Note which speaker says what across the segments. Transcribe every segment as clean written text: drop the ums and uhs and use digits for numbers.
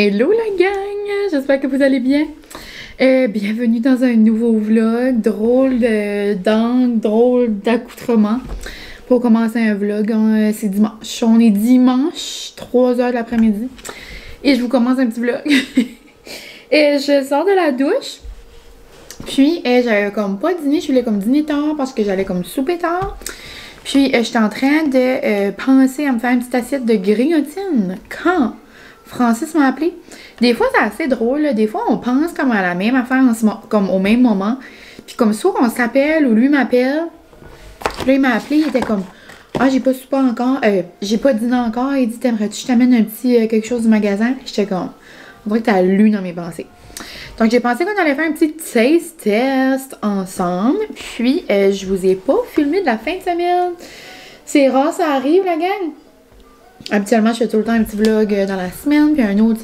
Speaker 1: Hello la gang! J'espère que vous allez bien. Bienvenue dans un nouveau vlog, drôle d'angle, drôle d'accoutrement. Pour commencer un vlog, c'est dimanche. On est dimanche, 3h de l'après-midi. Et je vous commence un petit vlog. Et je sors de la douche. Puis j'avais comme pas dîné, je voulais comme dîner tard parce que j'allais comme souper tard. Puis j'étais en train de penser à me faire une petite assiette de grillotine. Quand Francis m'a appelé. Des fois, c'est assez drôle. Là. Des fois, on pense comme à la même affaire comme au même moment. Puis comme soit on s'appelle ou lui m'appelle. Puis là, il m'a appelé. Il était comme « Ah, j'ai pas soupé encore. J'ai pas dîné encore. » Il dit « T'aimerais-tu que je t'amène un petit quelque chose du magasin? » J'étais comme « On dirait que t'as lu dans mes pensées. » Donc, j'ai pensé qu'on allait faire un petit taste test ensemble. Puis, je vous ai pas filmé de la fin de semaine. C'est rare, ça arrive, la gang. Habituellement, je fais tout le temps un petit vlog dans la semaine, puis un autre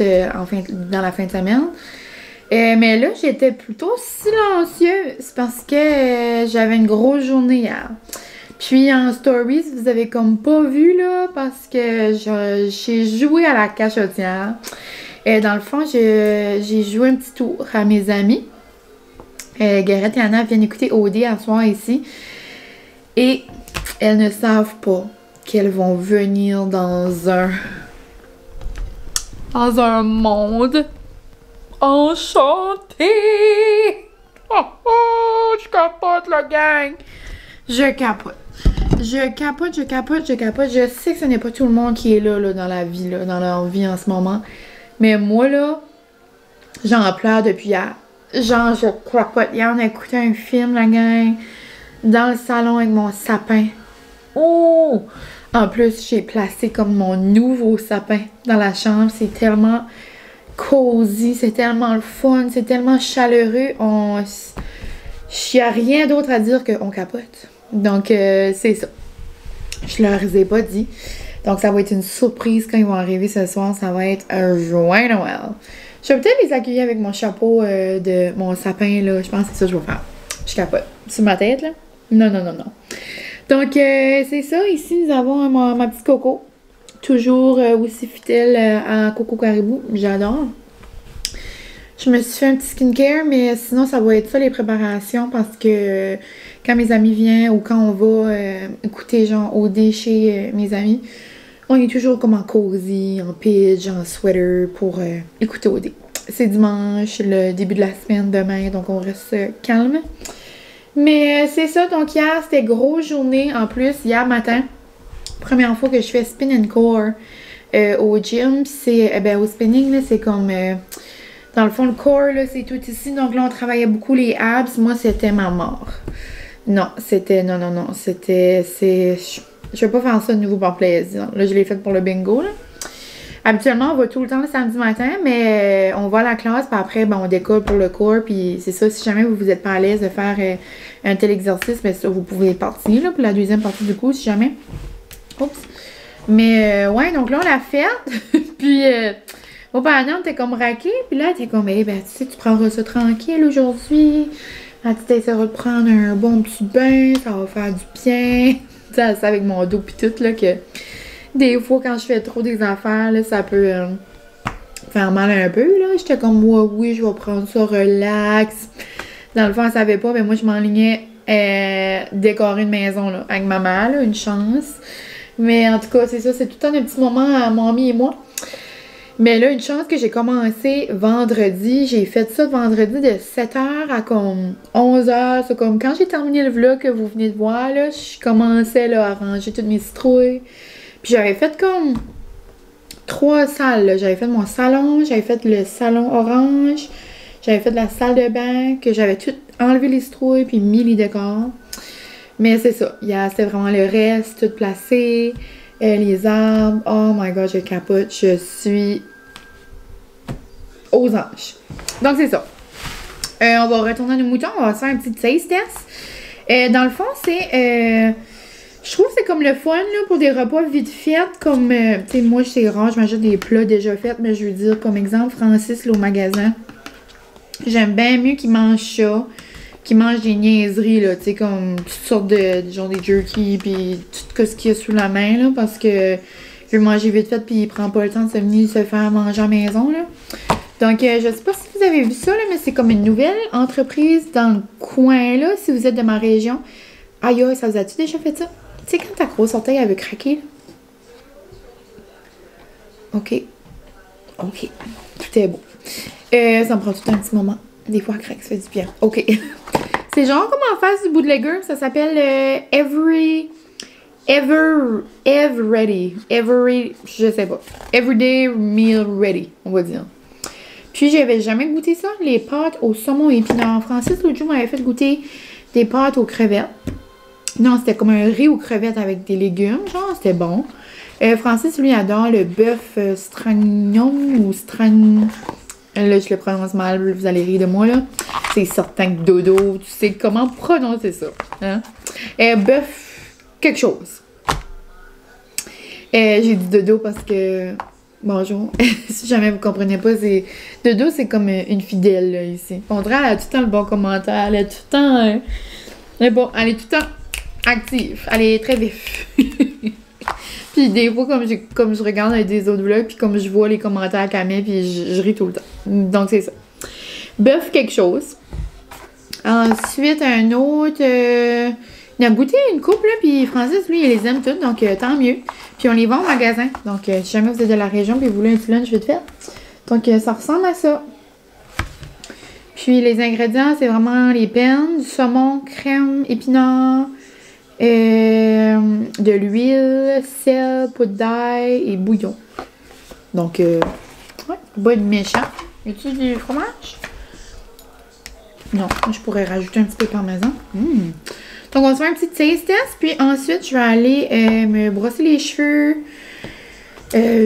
Speaker 1: dans la fin de semaine. Mais là, j'étais plutôt silencieuse parce que j'avais une grosse journée hier. Puis en stories, vous avez comme pas vu là, parce que j'ai joué à la cachotière. Dans le fond, j'ai joué un petit tour à mes amis. Gareth et Anna viennent écouter OD à soir ici. Et elles ne savent pas qu'elles vont venir dans un monde enchanté. Oh oh, je capote la gang. Je capote. Je sais que ce n'est pas tout le monde qui est là dans la vie, là, dans leur vie en ce moment. Mais moi, là, j'en pleure depuis hier. Genre, je capote. Hier, on a écouté un film, la gang, dans le salon avec mon sapin. Oh! En plus, j'ai placé comme mon nouveau sapin dans la chambre. C'est tellement cosy, c'est tellement le fun, c'est tellement chaleureux. Il n'y a rien d'autre à dire qu'on capote. Donc, c'est ça. Je leur ai pas dit. Donc, ça va être une surprise quand ils vont arriver ce soir. Ça va être un joyeux Noël. Je vais peut-être les accueillir avec mon chapeau de mon sapin, là. Je pense que c'est ça que je vais faire. Je capote. Sur ma tête, là? Non. Donc, c'est ça. Ici, nous avons ma petite Coco. Toujours aussi fidèle à Coco Caribou. J'adore. Je me suis fait un petit skincare, mais sinon, ça va être ça, les préparations, parce que quand mes amis viennent ou quand on va écouter, genre, OD chez mes amis, on est toujours comme en cosy, en pidge, en sweater pour écouter OD. C'est dimanche, le début de la semaine, demain, donc on reste calme. Mais c'est ça, donc hier, c'était grosse journée. En plus, hier matin, première fois que je fais spin and core au gym. C'est, au spinning, là, c'est comme, dans le fond, le core, là, c'est tout ici. Donc là, on travaillait beaucoup les abs. Moi, c'était ma mort. Non, c'était, non, je vais pas faire ça de nouveau par plaisir. Là, je l'ai fait pour le bingo, là. Habituellement, on va tout le temps le samedi matin, mais on va à la classe, puis après, on décolle pour le cours, puis c'est ça, si jamais vous n'êtes pas à l'aise de faire un tel exercice, bien ça, vous pouvez partir, là, pour la deuxième partie du coup, si jamais. Oups. Mais, ouais, donc là, on l'a fait, puis, mon père, on était comme raqué, puis là, t'es comme, tu sais, tu prendras ça tranquille aujourd'hui, là, tu essaieras de prendre un bon petit bain, ça va faire du bien, tu sais, avec mon dos, puis tout, là, que... Des fois, quand je fais trop des affaires, là, ça peut faire mal un peu, là. J'étais comme, moi, oui, je vais prendre ça relax. Dans le fond, elle savait pas, mais moi, je m'enlignais décorer une maison, là, avec maman, là, une chance. Mais en tout cas, c'est ça, c'est tout le temps un petit moment à mamie et moi. Mais là, une chance que j'ai commencé vendredi. J'ai fait ça vendredi de 7h à comme 11h. C'est comme quand j'ai terminé le vlog que vous venez de voir, là, je commençais, là, à ranger toutes mes citrouilles. Puis j'avais fait comme 3 salles. J'avais fait mon salon, j'avais fait le salon orange, j'avais fait la salle de bain, que j'avais tout enlevé les citrouilles puis mis les décors. Mais c'est ça, c'était vraiment le reste, tout placé, les arbres. Oh my god, je capote, je suis aux anges. Donc c'est ça. On va retourner à nos moutons, on va se faire un petit taste test. Dans le fond, c'est... je trouve que c'est comme le fun, là, pour des repas vite faits, comme, tu sais, moi, c'est rare, je m'achète des plats déjà faits, mais je veux dire, comme exemple, Francis, là, au magasin, j'aime bien mieux qu'il mange ça, qu'il mange des niaiseries, là, tu sais, comme toutes sortes de, genre des jerky, puis tout ce qu'il y a sous la main, là, parce que il veut manger vite fait, puis il prend pas le temps de se venir se faire manger à la maison, là. Donc, je sais pas si vous avez vu ça, là, mais c'est comme une nouvelle entreprise dans le coin, là, si vous êtes de ma région. Aïe, ça vous a-tu déjà fait ça? Tu sais, quand ta grosse orteil avait craqué, là? OK. OK. Tout est beau. Ça me prend tout un petit moment. Des fois, craque, ça fait du bien. OK. C'est genre comme en face du bootlegger. Ça s'appelle je sais pas. Everyday Meal Ready, on va dire. Puis, j'avais jamais goûté ça, les pâtes au saumon épinard. Francis, l'autre jour, m'avait fait goûter des pâtes aux crevettes. Non, c'était comme un riz aux crevettes avec des légumes. Genre, c'était bon. Francis, lui, adore le bœuf stragnon ou stragnon. Là, je le prononce mal, vous allez rire de moi, là. C'est certain que Dodo, tu sais comment prononcer ça. Hein? Bœuf quelque chose. J'ai dit Dodo parce que... Bonjour. Si jamais vous comprenez pas, c'est... Dodo, c'est comme une fidèle, là, ici. Au contraire, elle a tout le temps le bon commentaire. Elle a tout le temps... elle est tout le temps active. Elle est très vif. Puis des fois, comme je regarde des autres vlogs, puis comme je vois les commentaires qu'elle met, puis je ris tout le temps. Donc, c'est ça. Bœuf quelque chose. Ensuite, un autre... il a goûté une couple, là, puis Francis, lui, il les aime toutes, donc tant mieux. Puis on les vend au magasin. Donc, si jamais vous êtes de la région, puis vous voulez un petit lunch vite fait. Donc, ça ressemble à ça. Puis les ingrédients, c'est vraiment les pennes, du saumon, crème, épinards, de l'huile, sel, poudre d'ail et bouillon. Donc, ouais, pas être méchant. Y a-tu du fromage? Non, je pourrais rajouter un petit peu de parmesan. Donc, on va se faire un petit taste test. Puis ensuite, je vais aller me brosser les cheveux.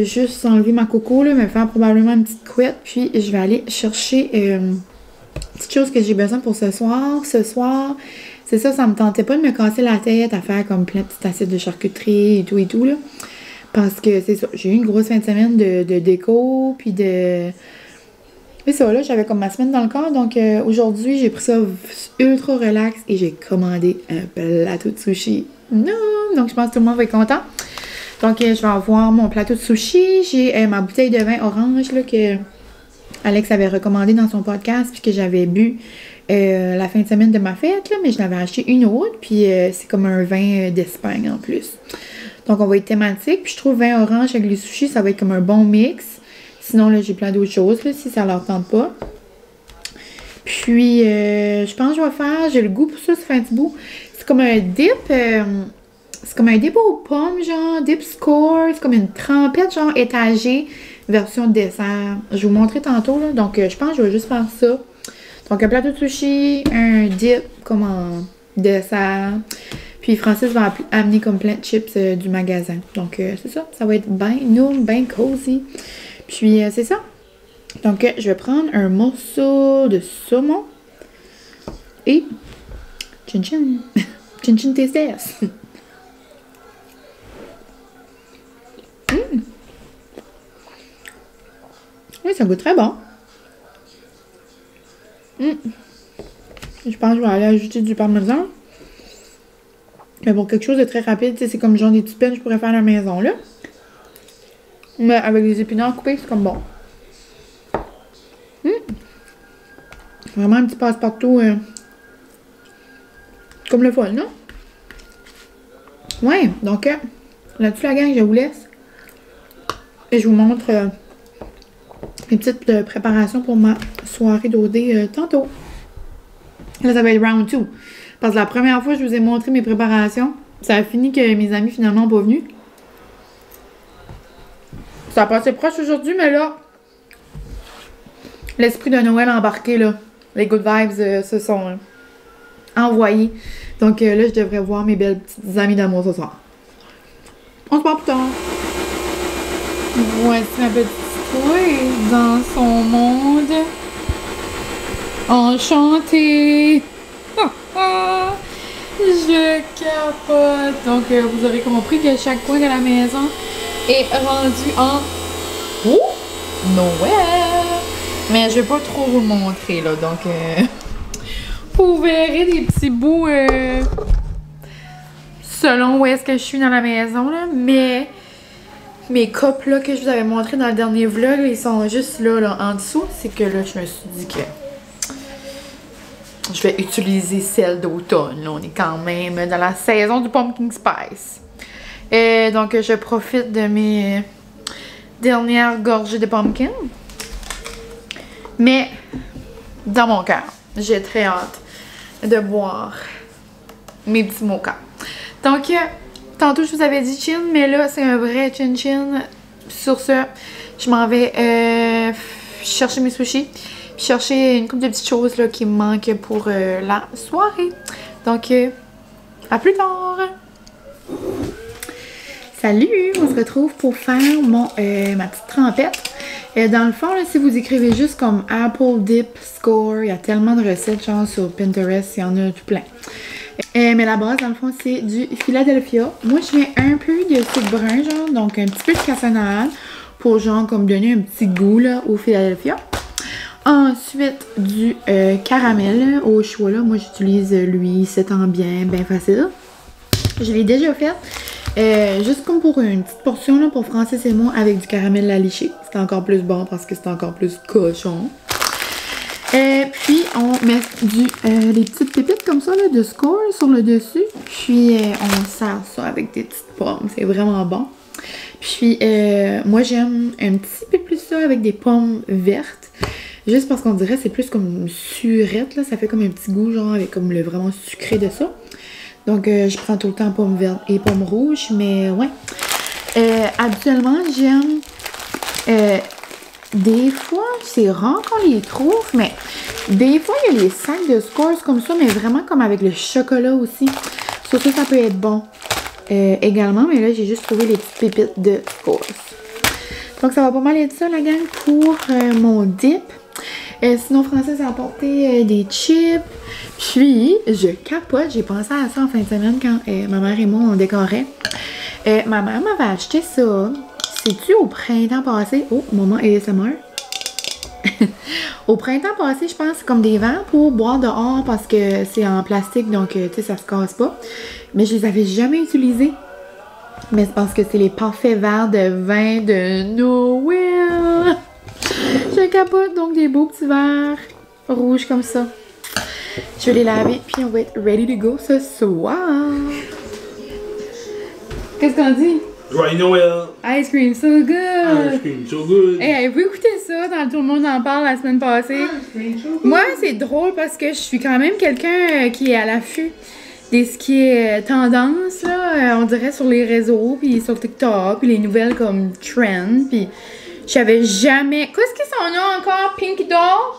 Speaker 1: Juste enlever ma coco, là, me faire probablement une petite couette. Puis, je vais aller chercher une petite chose que j'ai besoin pour ce soir. Ce soir, c'est ça me tentait pas de me casser la tête à faire comme plein de petites assiettes de charcuterie et tout, là. Parce que c'est ça, j'ai eu une grosse fin de semaine de déco, puis de... C'est ça, là, j'avais comme ma semaine dans le corps. Donc, aujourd'hui, j'ai pris ça ultra relax et j'ai commandé un plateau de sushi. Non! Donc, je pense que tout le monde va être content. Donc, je vais avoir mon plateau de sushi. J'ai ma bouteille de vin orange, là, que Alex avait recommandé dans son podcast, puis que j'avais bu la fin de semaine de ma fête, là, mais je l'avais acheté une autre, puis c'est comme un vin d'Espagne en plus. Donc, on va être thématique. Puis, je trouve vin orange avec les sushis, ça va être comme un bon mix. Sinon, là, j'ai plein d'autres choses, là, si ça leur tente pas. Puis, je pense que je vais faire... J'ai le goût pour ça, ça fait un petit bout. C'est comme un dip... c'est comme un dip aux pommes, genre, dip score. C'est comme une trempette, genre, étagée, version dessert. Je vais vous montrer tantôt, là. Donc, je pense que je vais juste faire ça. Donc, un plateau de sushi, un dip comme en dessert. Puis, Francis va amener comme plein de chips du magasin. Donc, c'est ça. Ça va être bien noum, bien cozy. Puis, c'est ça. Donc, je vais prendre un morceau de saumon. Et... Chin chin. Chin chin taste test. Oui, ça goûte très bon. Je pense que je vais aller ajouter du parmesan. Mais pour quelque chose de très rapide, c'est comme genre des petites peines que je pourrais faire à la maison, là. Mais avec les épinards coupés, c'est comme bon. Vraiment un petit passe-partout. Comme le fun, non? Ouais, donc là-dessus, la gang, je vous laisse. Et je vous montre mes petites préparations pour ma soirée d'OD tantôt. Là, ça va être round 2. Parce que la première fois que je vous ai montré mes préparations, ça a fini que mes amis finalement n'ont pas venu. Ça a passé proche aujourd'hui, mais là, l'esprit de Noël embarqué, là. Les good vibes se sont envoyés. Donc là, je devrais voir mes belles petites amies d'amour ce soir. On se voit plus tard. Voici ma petite Chloé dans son monde. Enchantée. Je capote. Donc, vous aurez compris que chaque coin de la maison est rendu en Noël. Mais je vais pas trop vous le montrer, là. Donc, vous verrez des petits bouts selon où est-ce que je suis dans la maison, là. Mais mes cupes là, que je vous avais montré dans le dernier vlog, ils sont juste là, en dessous. C'est que là, je me suis dit que je vais utiliser celle d'automne. On est quand même dans la saison du pumpkin spice. Donc, je profite de mes dernières gorgées de pumpkin. Mais, dans mon cœur, j'ai très hâte de boire mes petits mochas. Donc, tantôt, je vous avais dit chin, mais là, c'est un vrai chin-chin. Sur ce, je m'en vais chercher mes sushis. Puis chercher une couple de petites choses là, qui me manquent pour la soirée. Donc, à plus tard! Salut! On se retrouve pour faire ma petite trempette. Dans le fond, là, si vous écrivez juste comme Apple Dip Score, il y a tellement de recettes, genre sur Pinterest, il y en a tout plein. Mais la base, dans le fond, c'est du Philadelphia. Moi, je mets un peu de sucre brun, genre, donc un petit peu de cassonade pour, genre, comme donner un petit goût, là, au Philadelphia. Ensuite, du caramel au choix, là. Moi, j'utilise lui, c'est en bien facile. Je l'ai déjà fait. Juste comme pour une petite portion, là, pour Francis et moi, avec du caramel à licher. C'est encore plus bon parce que c'est encore plus cochon. Puis, on met des petites pépites comme ça, là, de score sur le dessus. Puis, on sert ça avec des petites pommes. C'est vraiment bon. Puis, moi, j'aime un petit peu plus ça avec des pommes vertes. Juste parce qu'on dirait que c'est plus comme une surette, là. Ça fait comme un petit goût, genre, avec comme le vraiment sucré de ça. Donc, je prends tout le temps pommes vertes et pommes rouges, mais ouais. Habituellement, j'aime... des fois, c'est rare qu'on les trouve, mais des fois, il y a les sacs de Scores comme ça, mais vraiment comme avec le chocolat aussi. Surtout, ça peut être bon également, mais là, j'ai juste trouvé les petites pépites de Scores. Donc, ça va pas mal être ça, la gang, pour mon dip. Sinon, Francis a apporté des chips. Puis, je capote. J'ai pensé à ça en fin de semaine quand ma mère et moi, on décorait. Ma mère m'avait acheté ça. C'est-tu au printemps passé? Oh, moment ASMR. Au printemps passé, je pense, c'est comme des verres pour boire dehors parce que c'est en plastique, donc, tu sais, ça se casse pas. Mais je les avais jamais utilisés. Mais c'est parce que c'est les parfaits verres de vin de Noël. Je capote, donc des beaux petits verres rouges comme ça. Je vais les laver, puis on va être ready to go ce soir. Qu'est-ce qu'on dit?
Speaker 2: Joyeux Noël!
Speaker 1: Ice cream so good!
Speaker 2: Ice cream so good!
Speaker 1: Hey, avez-vous écouté ça dans Tout le monde en parle la semaine passée? Moi, c'est drôle parce que je suis quand même quelqu'un qui est à l'affût de ce qui est tendance, là, on dirait sur les réseaux, puis sur TikTok, puis les nouvelles comme Trend, puis j'avais jamais... Qu'est-ce qu'ils sont là encore? Pinky Doll?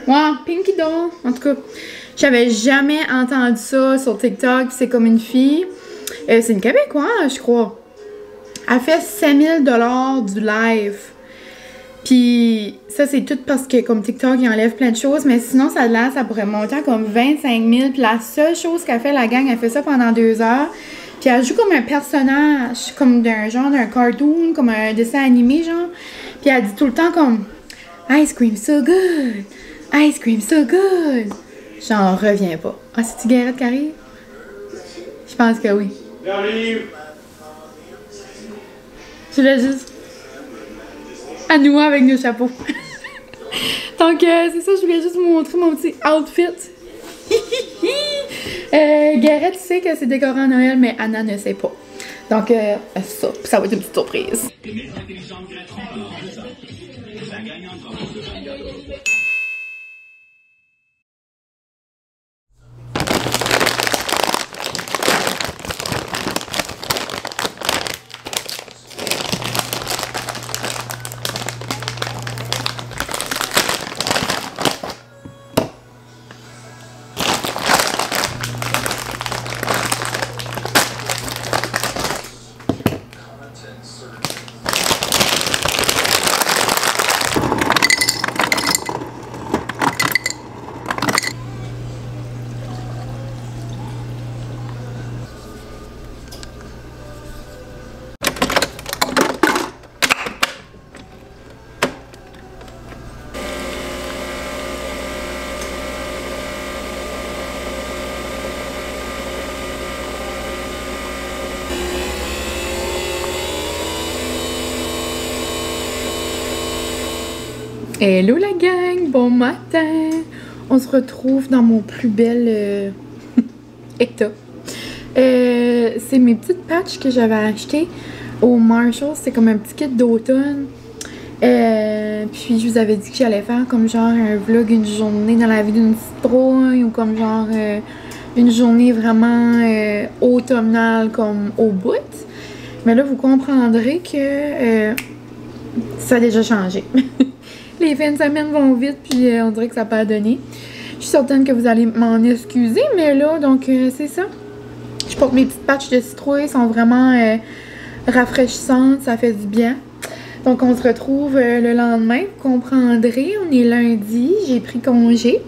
Speaker 1: Ouais, Pinky Doll. En tout cas, j'avais jamais entendu ça sur TikTok, c'est comme une fille. C'est une Québécoise, je crois. Elle fait 5000 $ du live. Puis ça, c'est tout parce que comme TikTok, il enlève plein de choses. Mais sinon, ça pourrait monter à comme 25 000. Puis la seule chose qu'elle fait, la gang, elle fait ça pendant 2 heures. Puis elle joue comme un personnage, comme d'un genre d'un cartoon, comme un dessin animé, genre. Puis elle dit tout le temps comme Ice cream so good! Ice cream so good! J'en reviens pas. Ah, c'est-tu Garrett qui arrive? Je pense que oui.
Speaker 2: J'arrive!
Speaker 1: Je voulais juste à nous avec nos chapeaux. Donc, c'est ça, je voulais juste vous montrer mon petit outfit. Garrett sait que c'est décoré en Noël, mais Anna ne sait pas. Donc, ça va être une petite surprise. Hello la gang, bon matin! On se retrouve dans mon plus bel état. C'est mes petites patchs que j'avais achetées au Marshalls, c'est comme un petit kit d'automne. Puis je vous avais dit que j'allais faire comme genre un vlog, une journée dans la vie d'une citrouille ou comme genre une journée vraiment automnale comme au bout. Mais là vous comprendrez que ça a déjà changé. Les fins de semaine vont vite, puis on dirait que ça n'a pas donné. Je suis certaine que vous allez m'en excuser, mais là, donc, c'est ça. Je porte mes petites patchs de citrouille, sont vraiment rafraîchissantes, ça fait du bien. Donc, on se retrouve le lendemain, vous comprendrez. On est lundi, j'ai pris congé.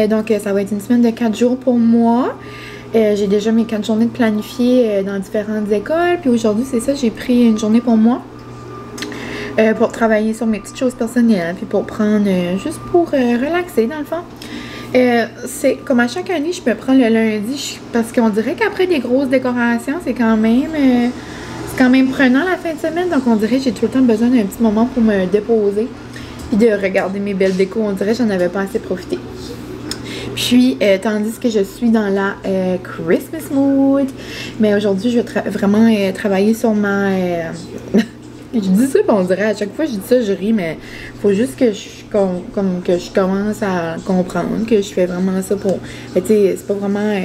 Speaker 1: Donc, ça va être une semaine de 4 jours pour moi. J'ai déjà mes 4 journées de planifiées dans différentes écoles. Puis aujourd'hui, c'est ça, j'ai pris une journée pour moi. Pour travailler sur mes petites choses personnelles, puis pour prendre, juste pour relaxer dans le fond. C'est comme à chaque année, je me prends le lundi, parce qu'on dirait qu'après des grosses décorations, c'est quand même prenant la fin de semaine, donc on dirait que j'ai tout le temps besoin d'un petit moment pour me déposer, puis de regarder mes belles décos, on dirait que j'en avais pas assez profité. Puis, tandis que je suis dans la Christmas mood, mais aujourd'hui, je vais vraiment travailler sur ma... Je dis ça, on dirait, à chaque fois que je dis ça, je ris, mais faut juste que je commence à comprendre que je fais vraiment ça pour... Tu sais, c'est pas vraiment...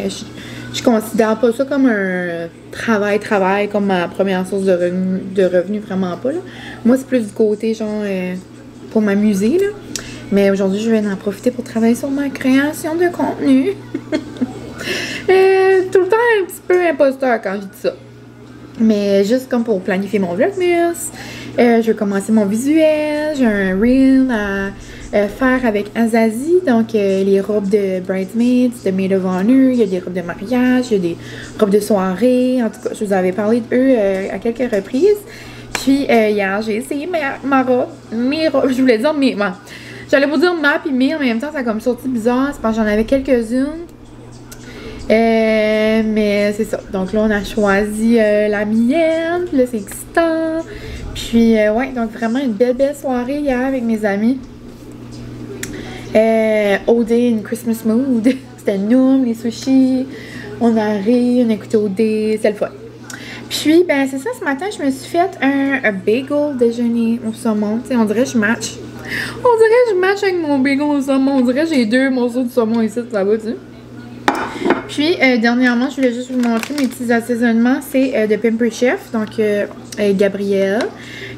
Speaker 1: Je considère pas ça comme un travail, comme ma première source de revenus, vraiment pas, là. Moi, c'est plus du côté, genre, pour m'amuser, là. Mais aujourd'hui, je vais en profiter pour travailler sur ma création de contenu. Tout le temps un petit peu imposteur quand je dis ça. Mais juste comme pour planifier mon vlogmas, je vais commencer mon visuel, j'ai un reel à faire avec Azazi, donc les robes de bridesmaids, de maid of honor, il y a des robes de mariage, il y a des robes de soirée, en tout cas je vous avais parlé d'eux à quelques reprises. Puis hier j'ai essayé ma robe, mes robes, je voulais dire mes, bon, j'allais vous dire ma puis mes, en même temps ça a comme sorti bizarre, c'est parce que j'en avais quelques-unes. Mais c'est ça. Donc là, on a choisi la mienne. Puis là, c'est excitant. Puis, ouais, donc vraiment une belle soirée hier avec mes amis. All day in Christmas mood. C'était nous, les sushis. On a ri, on a écouté OD. C'est le fun. Puis, ben, c'est ça, ce matin, je me suis fait un bagel déjeuner au saumon. Tu sais, on dirait que je match. On dirait que je match avec mon bagel au saumon. On dirait que j'ai 2 morceaux de saumon ici, ça va, tu sais. Puis, dernièrement, je voulais juste vous montrer mes petits assaisonnements. C'est de Pampered Chef, donc Gabrielle.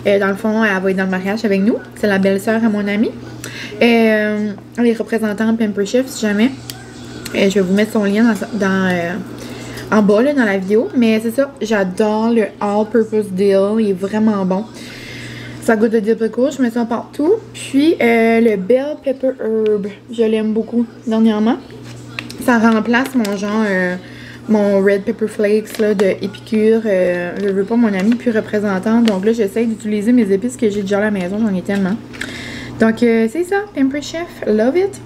Speaker 1: Dans le fond, elle va être dans le mariage avec nous. C'est la belle-sœur à mon amie. Les représentants Pampered Chef, si jamais. Je vais vous mettre son lien en bas, là, dans la vidéo. Mais c'est ça, j'adore le All-Purpose Dill. Il est vraiment bon. Ça goûte de dip pickle, je mets ça partout. Puis, le Bell Pepper Herb, je l'aime beaucoup dernièrement. Ça remplace mon genre, mon Red Pepper Flakes là, de Épicure. Je veux pas, mon ami plus représentant. Donc là, j'essaie d'utiliser mes épices que j'ai déjà à la maison. J'en ai tellement. Donc, c'est ça. Pampered Chef. Love it.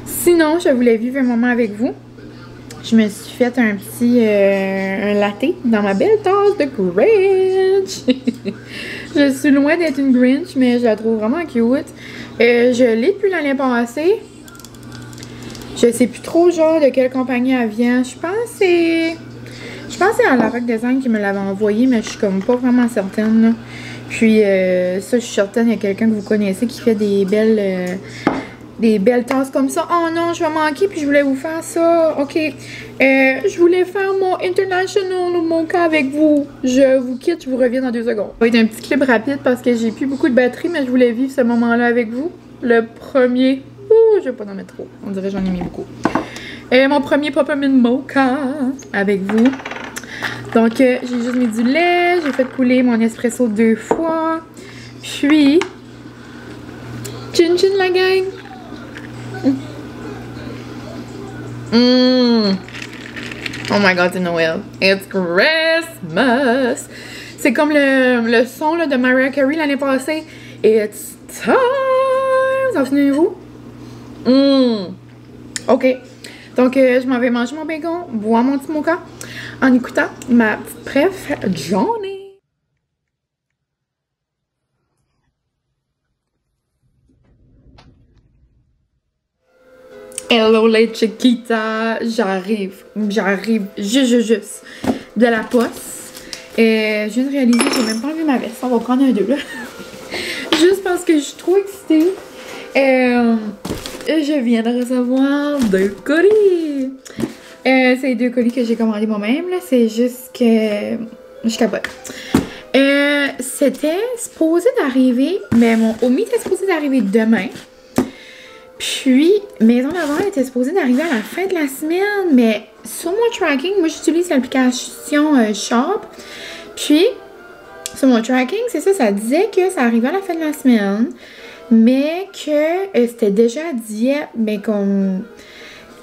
Speaker 1: Sinon, je voulais vivre un moment avec vous. Je me suis fait un petit un latte dans ma belle tasse de Grinch. Je suis loin d'être une Grinch, mais je la trouve vraiment cute. Je l'ai depuis l'année passée. Je sais plus trop genre de quelle compagnie elle vient. Je pense que c'est à la Rock Design qui me l'avait envoyé, mais je suis comme pas vraiment certaine, là. Puis ça, je suis certaine, il y a quelqu'un que vous connaissez qui fait des belles tasses comme ça. Oh non, je vais manquer, puis je voulais vous faire ça. Ok. Je voulais faire mon International Mocha avec vous. Je vous quitte, je vous reviens dans 2 secondes. Ça va être un petit clip rapide parce que j'ai plus beaucoup de batterie, mais je voulais vivre ce moment-là avec vous. Le premier... Ouh, je vais pas en mettre trop. On dirait que j'en ai mis beaucoup. Mon premier Peppermint Mocha avec vous. Donc, j'ai juste mis du lait. J'ai fait couler mon espresso 2 fois. Puis, chin chin la gang. Oh my god, c'est Noël. It's Christmas. C'est comme le son là, de Mariah Carey l'année passée. It's time. Ça finit-vous? Ok. Donc, je m'en vais manger mon bacon, boire mon petit mocha en écoutant ma petite préf, Johnny. Hello les Chiquita, j'arrive juste de la poste. Je viens de réaliser que j'ai même pas enlevé ma veste, on va prendre un 2 là. Juste parce que je suis trop excitée. Je viens de recevoir 2 colis. C'est 2 colis que j'ai commandés moi-même là, c'est juste que je capote. C'était supposé d'arriver, mais mon Omi était supposé d'arriver demain. Puis, Maison Lavande était supposée d'arriver à la fin de la semaine, mais sur mon tracking, moi j'utilise l'application Shop. Puis, sur mon tracking, c'est ça, ça disait que ça arrivait à la fin de la semaine, mais que c'était déjà Dieppe, mais comme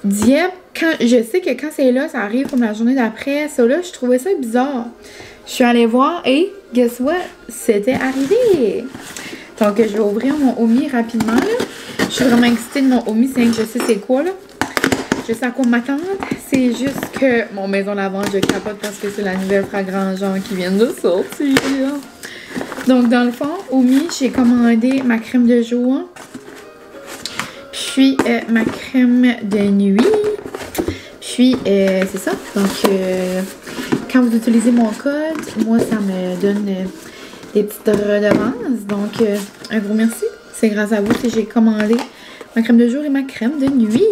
Speaker 1: Dieppe, je sais que quand c'est là, ça arrive comme la journée d'après. Ça là, je trouvais ça bizarre. Je suis allée voir et guess what? C'était arrivé! Donc, je vais ouvrir mon Omi rapidement, là. Je suis vraiment excitée de mon Omi, c'est que je sais c'est quoi, là. Je sais à quoi m'attendre. C'est juste que mon Maison Lavande, je capote parce que c'est la nouvelle fragrance genre qui vient de sortir. Donc, dans le fond, Omi, j'ai commandé ma crème de jour. Puis, ma crème de nuit. Puis, c'est ça. Donc, quand vous utilisez mon code, moi, ça me donne des petites redevances. Donc, un gros merci. C'est grâce à vous que j'ai commandé ma crème de jour et ma crème de nuit.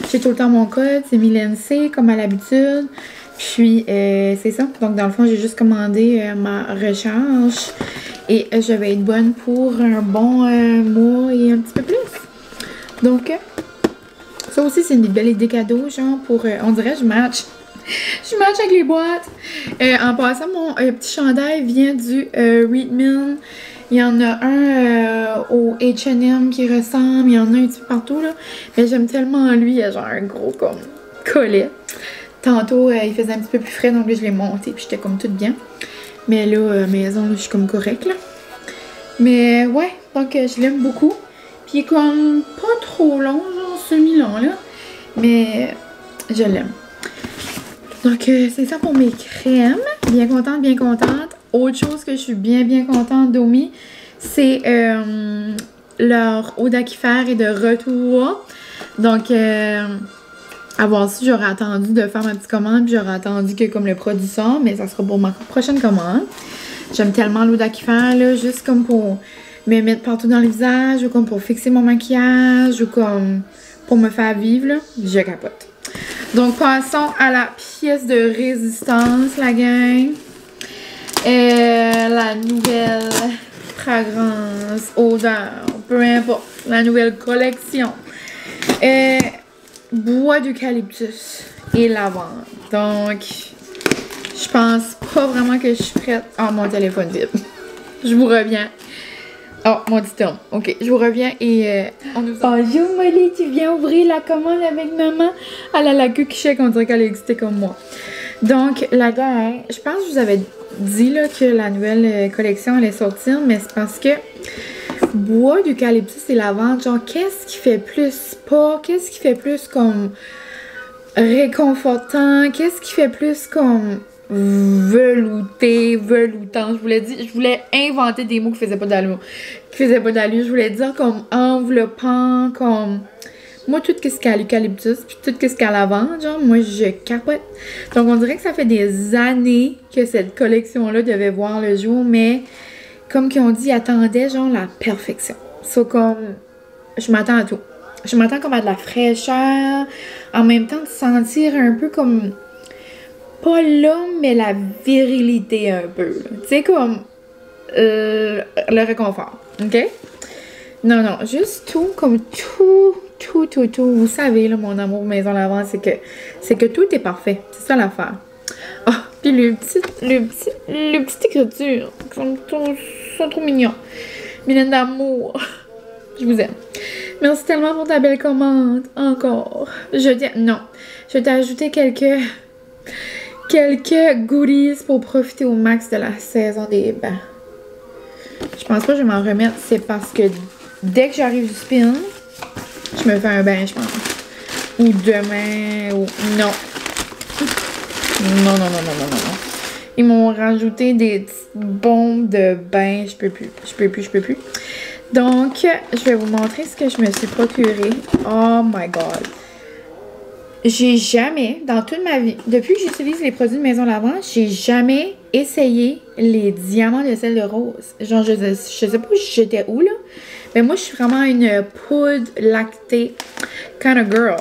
Speaker 1: J'ai tout le temps mon code, c'est Mylène C, comme à l'habitude. Puis, c'est ça. Donc, dans le fond, j'ai juste commandé ma recharge. Et je vais être bonne pour un bon mois et un petit peu plus. Donc, ça aussi, c'est une belle idée cadeau, genre, pour... on dirait, je match. Je match avec les boîtes. En passant, mon petit chandail vient du Readmin. Il y en a un au H&M qui ressemble. Il y en a un petit peu partout, là. Mais j'aime tellement lui. Il y a genre un gros, comme, collet. Tantôt, il faisait un petit peu plus frais, donc là, je l'ai monté. Puis j'étais comme toute bien. Mais là, maison, là, je suis comme correcte, là. Mais ouais, donc je l'aime beaucoup. Puis il est comme pas trop long, genre semi-long, là. Mais je l'aime. Donc, c'est ça pour mes crèmes. Bien contente, bien contente. Autre chose que je suis bien contente d'Omi, c'est leur eau d'aquifère est de retour. Donc, à voir si j'aurais attendu de faire ma petite commande, puis j'aurais attendu que comme le produit sort, mais ça sera pour ma prochaine commande. J'aime tellement l'eau d'aquifère, là, juste comme pour me mettre partout dans le visage, ou comme pour fixer mon maquillage, ou comme pour me faire vivre, là. Je capote. Donc, passons à la pièce de résistance, la gang. La nouvelle fragrance, odeur, peu importe. La nouvelle collection. Bois d'eucalyptus et lavande. Donc, je pense pas vraiment que je suis prête. Oh, mon téléphone vibre. Je vous reviens. Oh, mon petit homme. Ok, je vous reviens et on nous... Bonjour Molly, tu viens ouvrir la commande avec maman? Elle a la queue qui chèque, on dirait qu'elle est excitée comme moi. Donc, la gang, je pense que je vous avais dit là, que la nouvelle collection allait sortir, mais c'est parce que bois d'eucalyptus et lavande, genre, qu'est-ce qui fait plus spa? Qu'est-ce qui fait plus comme réconfortant? Qu'est-ce qui fait plus comme velouté, veloutant? Je voulais inventer des mots qui faisaient pas d'allure. Je voulais dire comme enveloppant, comme... Moi, tout ce qu'il y a l'eucalyptus, puis tout ce qu'il y a lavande, genre, moi, je capote. Donc, on dirait que ça fait des années que cette collection-là devait voir le jour, mais comme qu'ils ont dit, ils attendaient, genre, la perfection. So, comme, je m'attends à tout. Je m'attends comme à de la fraîcheur, en même temps de sentir un peu comme, pas l'homme, mais la virilité un peu. Tu sais, comme, le réconfort, ok? Non, juste tout, comme tout. Vous savez, là, mon amour Maison Lavande, c'est que tout est parfait. C'est ça l'affaire. Ah, oh, puis les petites écritures sont trop mignons. Mylène d'amour. Je vous aime. Merci tellement pour ta belle commande. Encore. Je t'ai ajouté quelques goodies pour profiter au max de la saison des bains. Je pense pas que je vais m'en remettre. C'est parce que dès que j'arrive du spin, je me fais un bain, je pense. Ou demain, ou... Non. Non. Ils m'ont rajouté des petites bombes de bain. Je peux plus. Donc, je vais vous montrer ce que je me suis procuré. Oh my god. J'ai jamais, dans toute ma vie, depuis que j'utilise les produits de Maison Lavande, j'ai jamais essayé les diamants de sel de rose. Genre, je sais pas j'étais où, là. Mais moi, je suis vraiment une poudre lactée kind of girl.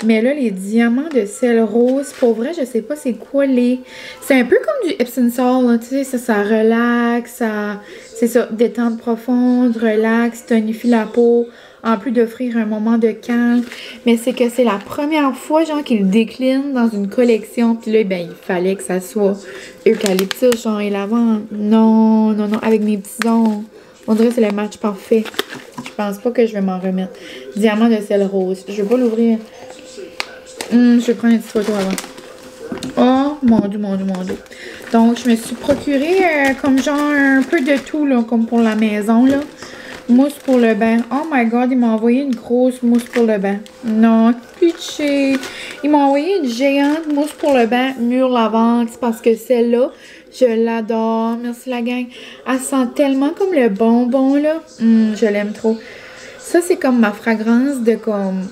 Speaker 1: Mais là, les diamants de sel rose, pour vrai, je sais pas c'est quoi les... C'est un peu comme du Epsom Salt, là, tu sais, ça relaxe, ça... C'est ça, détente profonde, relaxe, tonifie la peau, en plus d'offrir un moment de calme. Mais c'est que c'est la première fois, genre, qu'ils déclinent dans une collection. Puis là, ben, il fallait que ça soit eucalyptus, genre, et lavande. Non, non, non, avec mes petits ongles. On dirait que c'est le match parfait. Je pense pas que je vais m'en remettre. Diamant de sel rose. Je vais pas l'ouvrir. Je vais prendre une petite photo avant. Oh, mon Dieu, mon Dieu, mon Dieu. Donc, je me suis procuré comme genre un peu de tout, là, comme pour la maison, là. Mousse pour le bain. Oh my god, il m'a envoyé une grosse mousse pour le bain. Non, pitché. Il m'a envoyé une géante mousse pour le bain, mûre lavande. C'est parce que celle-là, je l'adore. Merci la gang. Elle sent tellement comme le bonbon, là. Je l'aime trop. Ça, c'est comme ma fragrance de comme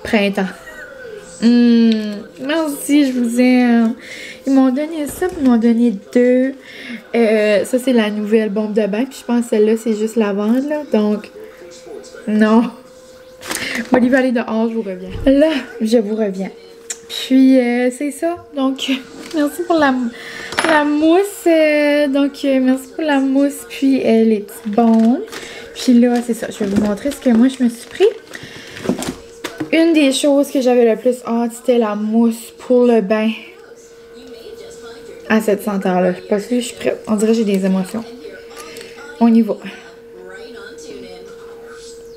Speaker 1: printemps. Merci, je vous aime. Ils m'ont donné ça, puis ils m'ont donné deux. Ça, c'est la nouvelle bombe de bain. Puis je pense que celle-là, c'est juste lavande, là. Donc, non. Molly va aller dehors, je vous reviens. Là, je vous reviens. Puis, c'est ça. Donc, merci pour la mousse. Merci pour la mousse. Puis, les petites bombes. Puis là, c'est ça. Je vais vous montrer ce que moi, je me suis pris. Une des choses que j'avais le plus hâte, c'était la mousse pour le bain. À cette senteur-là. Parce que je suis prête. On dirait que j'ai des émotions. On y va.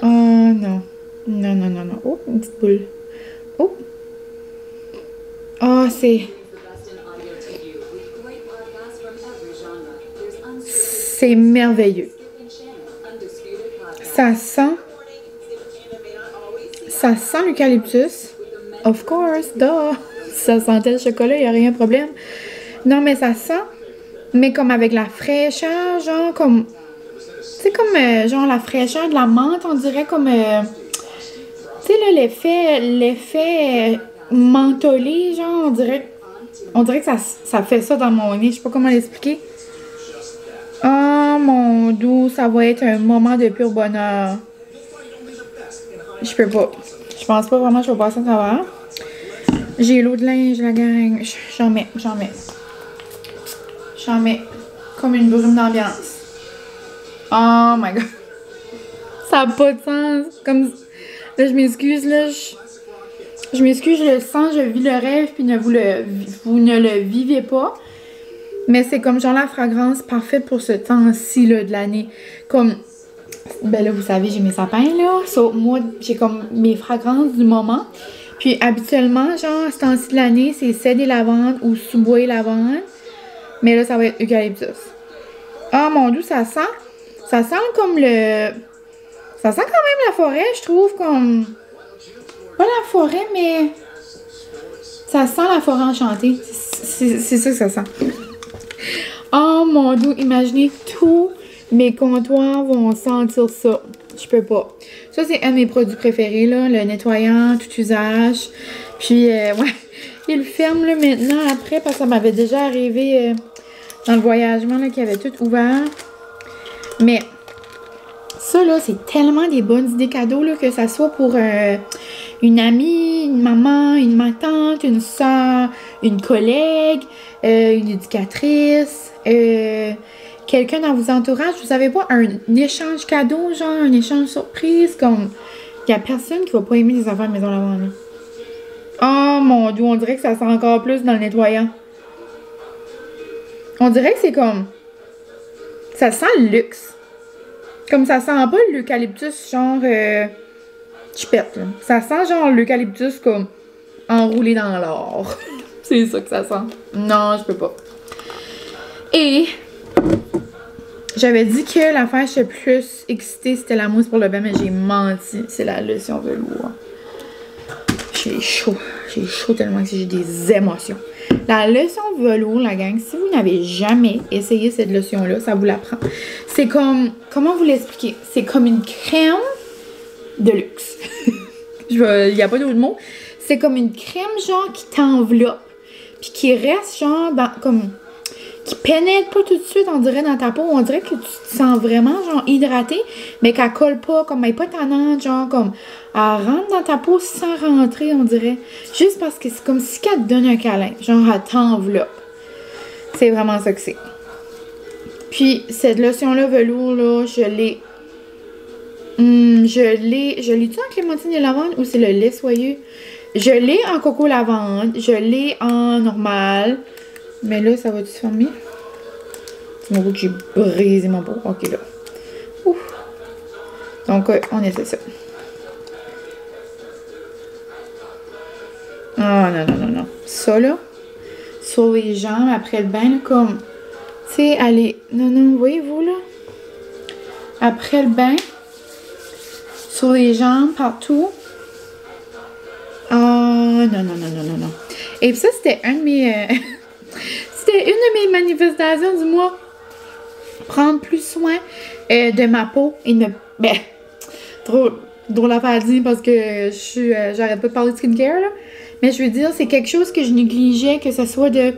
Speaker 1: Oh non. Non, non, non, non. Oh, une petite boule. Oh. Oh, c'est... C'est merveilleux. Ça sent... Ça sent l'eucalyptus. Of course, duh. Ça sentait le chocolat, il n'y a rien de problème. Non, mais ça sent, mais comme avec la fraîcheur, genre comme... C'est comme, genre, la fraîcheur de la menthe, on dirait comme... tu sais, là, l'effet mentholé, genre, on dirait que ça fait ça dans mon nez. Je sais pas comment l'expliquer. Oh, mon doux, ça va être un moment de pur bonheur. Je peux pas. Je pense pas vraiment que je vais passer à travers. J'ai l'eau de linge, la gang. J'en mets. J'en mets comme une brume d'ambiance. Oh my god. Ça n'a pas de sens. Comme... Là, je m'excuse, là. Je m'excuse, je le sens, je vis le rêve, puis vous ne le vivez pas. Mais c'est comme genre la fragrance parfaite pour ce temps-ci, là, de l'année. Comme... Ben là, vous savez, j'ai mes sapins, là. So, moi, j'ai comme mes fragrances du moment. Puis habituellement, genre, à ce temps-ci de l'année, c'est cèdre et lavande ou sous-bois et lavande. Mais là, ça va être eucalyptus. Ah, mon Dieu, ça sent comme le... Ça sent quand même la forêt, je trouve, comme... Pas la forêt, mais... Ça sent la forêt enchantée. C'est ça que ça sent. Oh, mon Dieu, imaginez tous mes comptoirs vont sentir ça. Je peux pas. Ça, c'est un de mes produits préférés, là. Le nettoyant, tout usage. Puis, ouais. Il le ferme, là, maintenant, après, parce que ça m'avait déjà arrivé dans le voyagement, là, qu'il avait tout ouvert. Mais, ça, là, c'est tellement des bonnes idées cadeaux, là, que ça soit pour une amie, une maman, ma tante, une soeur, une collègue, une éducatrice, quelqu'un dans vos entourages. Vous savez pas, un échange cadeau, genre, un échange surprise, comme... Il y a personne qui va pas aimer les affaires de Maison Lavande, là. Oh mon Dieu, on dirait que ça sent encore plus dans le nettoyant. On dirait que c'est comme... Ça sent le luxe. Comme ça sent pas l'eucalyptus genre... chipette, là. Ça sent genre l'eucalyptus comme enroulé dans l'or. C'est ça que ça sent. Non, je peux pas. Et... J'avais dit que l'affaire je suis plus excitée, c'était la mousse pour le bain, mais j'ai menti. C'est la lotion velours. J'ai chaud tellement que j'ai des émotions. La lotion velours, la gang, si vous n'avez jamais essayé cette lotion-là, ça vous l'apprend. C'est comme, comment vous l'expliquer? C'est comme une crème de luxe. Il n'y a pas d'autre mot. C'est comme une crème, genre, qui t'enveloppe. Puis qui reste, genre, comme... qui pénètre pas tout de suite, on dirait, dans ta peau. On dirait que tu te sens vraiment, genre, hydraté, mais qu'elle colle pas, comme elle n'est pas tannante, genre, comme... Elle rentre dans ta peau sans rentrer, on dirait. Juste parce que c'est comme si elle te donne un câlin. Genre, elle t'enveloppe. C'est vraiment ça que c'est. Puis, cette lotion-là, velours, là, je l'ai... je l'ai-tu en clémentine et lavande ou c'est le lait soyeux? Je l'ai en coco lavande. Je l'ai en normal. Mais là, ça va-tu se fermer? C'est mon goût que j'ai brisé mon pot. Ok, là. Ouf. Donc, on essaie ça. Ah, non, non, non, non. Ça, là, sur les jambes, après le bain, là, comme... Tu sais, allez... Non, non, voyez-vous, là? Après le bain, sur les jambes, partout. Ah, non, non, non, non, non, non. Et puis ça, c'était un de mes... C'était une de mes manifestations du mois. Prendre plus soin de ma peau et ne... Ben, drôle à faire dire parce que j'arrête pas de parler de skincare, là. Mais je veux dire, c'est quelque chose que je négligeais, que ce soit de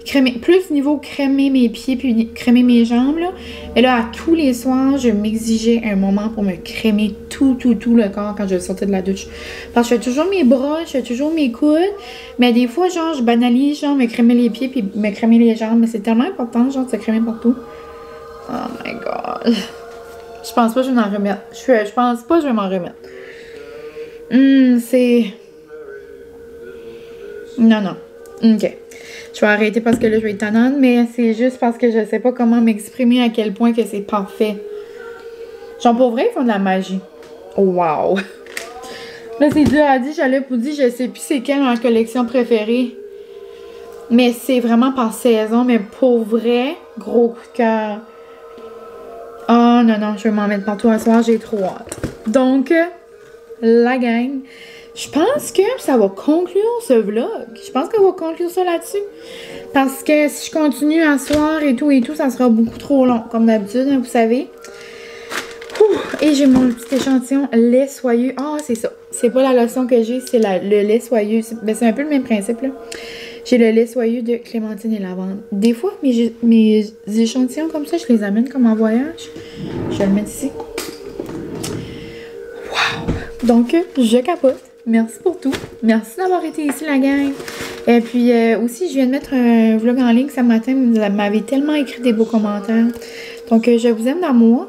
Speaker 1: crémer, plus niveau crémer mes pieds puis crémer mes jambes, là. Et là, à tous les soirs, je m'exigeais un moment pour me crémer tout le corps quand je sortais de la douche. Parce que je fais toujours mes bras, je fais toujours mes coudes, mais des fois, genre, je banalise, genre, me crémer les pieds puis me crémer les jambes. Mais c'est tellement important, genre, de se crémer partout. Oh my God. Je pense pas que je vais m'en remettre. Je pense pas que je vais m'en remettre. C'est... Non, non. OK. Je vais arrêter parce que là, je vais être tannante, mais c'est juste parce que je sais pas comment m'exprimer à quel point que c'est parfait. Genre, pour vrai, ils font de la magie. Oh, wow! Là, c'est dur à dire. J'allais vous dire, je sais plus c'est quelle ma collection préférée. Mais c'est vraiment par saison. Mais pour vrai, gros coup de cœur. Oh, non, non, je vais m'en mettre partout un soir. J'ai trop hâte. Donc, la gang... Je pense que ça va conclure ce vlog. Je pense qu'on va conclure ça là-dessus. Parce que si je continue à soir et tout, ça sera beaucoup trop long. Comme d'habitude, hein, vous savez. Ouh, et j'ai mon petit échantillon lait soyeux. Ah, c'est ça. C'est pas la lotion que j'ai, c'est le lait soyeux. C'est un peu le même principe, là. J'ai le lait soyeux de clémentine et lavande. Des fois, mes échantillons comme ça, je les amène comme en voyage. Je vais le mettre ici. Wow! Donc, je capote. Merci pour tout. Merci d'avoir été ici, la gang. Et puis, aussi, je viens de mettre un vlog en ligne ce matin. Vous m'avez tellement écrit des beaux commentaires. Donc, je vous aime d'amour.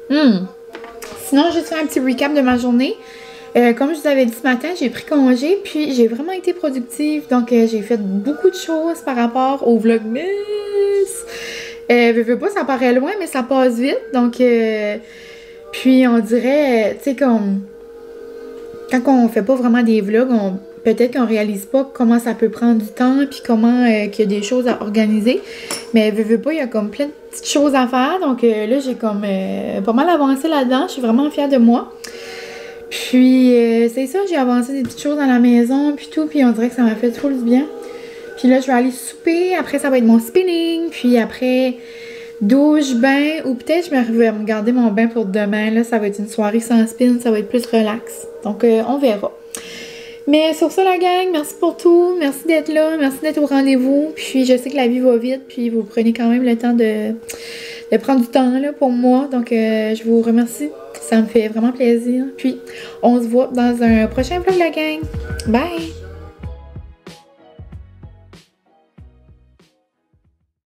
Speaker 1: Sinon, je vais faire un petit recap de ma journée. Comme je vous avais dit ce matin, j'ai pris congé. Puis, j'ai vraiment été productive. Donc, j'ai fait beaucoup de choses par rapport au vlogmas. Veux pas, ça paraît loin, mais ça passe vite. Donc, puis, on dirait, tu sais, comme... Quand on fait pas vraiment des vlogs, peut-être qu'on réalise pas comment ça peut prendre du temps puis comment qu'il y a des choses à organiser. Mais veux pas, il y a comme plein de petites choses à faire. Donc là, j'ai comme pas mal avancé là-dedans. Je suis vraiment fière de moi. Puis c'est ça, j'ai avancé des petites choses dans la maison puis tout. Puis on dirait que ça m'a fait trop du bien. Puis là, je vais aller souper. Après, ça va être mon spinning. Puis après... douche, bain, ou peut-être je vais me garder mon bain pour demain. Là, ça va être une soirée sans spin, ça va être plus relax. Donc, on verra. Mais sur ça, la gang, merci pour tout. Merci d'être là, merci d'être au rendez-vous. Puis, je sais que la vie va vite, puis vous prenez quand même le temps de prendre du temps là, pour moi. Donc, je vous remercie. Ça me fait vraiment plaisir. Puis, on se voit dans un prochain vlog, la gang. Bye!